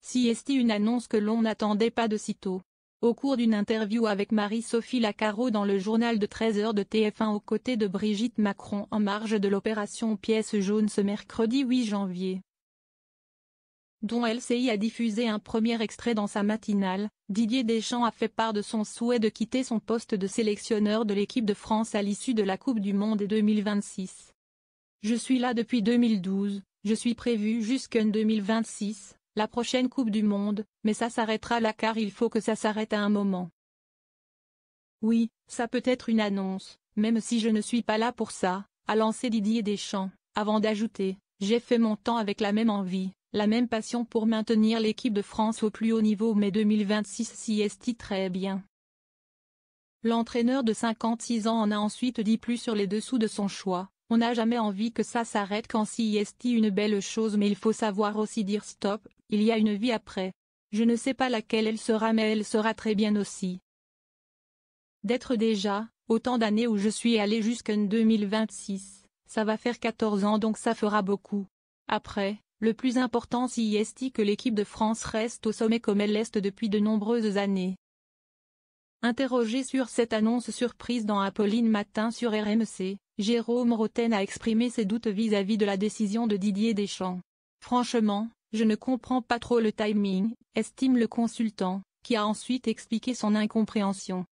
CST, une annonce que l'on n'attendait pas de sitôt. Au cours d'une interview avec Marie-Sophie Lacaro dans le journal de 13h de TF1 aux côtés de Brigitte Macron en marge de l'opération Pièce jaune ce mercredi 8 janvier, dont LCI a diffusé un premier extrait dans sa matinale, Didier Deschamps a fait part de son souhait de quitter son poste de sélectionneur de l'équipe de France à l'issue de la Coupe du Monde 2026. Je suis là depuis 2012, je suis prévu jusqu'en 2026, la prochaine Coupe du Monde, mais ça s'arrêtera là car il faut que ça s'arrête à un moment. Oui, ça peut être une annonce, même si je ne suis pas là pour ça, a lancé Didier Deschamps, avant d'ajouter, j'ai fait mon temps avec la même envie, la même passion pour maintenir l'équipe de France au plus haut niveau mais 2026 CST très bien. L'entraîneur de 56 ans en a ensuite dit plus sur les dessous de son choix. On n'a jamais envie que ça s'arrête quand CST une belle chose mais il faut savoir aussi dire stop, il y a une vie après. Je ne sais pas laquelle elle sera mais elle sera très bien aussi. D'être déjà, autant d'années où je suis allé jusqu'en 2026, ça va faire 14 ans donc ça fera beaucoup. Après, le plus important CST que l'équipe de France reste au sommet comme elle l'est depuis de nombreuses années. Interrogé sur cette annonce surprise dans Apolline Matin sur RMC, Jérôme Rotten a exprimé ses doutes vis-à-vis de la décision de Didier Deschamps. Franchement, je ne comprends pas trop le timing, estime le consultant, qui a ensuite expliqué son incompréhension.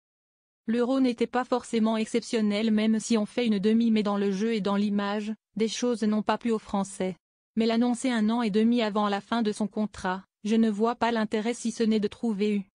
L'Euro n'était pas forcément exceptionnel même si on fait une demi mais dans le jeu et dans l'image, des choses n'ont pas plu aux Français. Mais l'annoncer 1 an et demi avant la fin de son contrat, je ne vois pas l'intérêt si ce n'est de trouver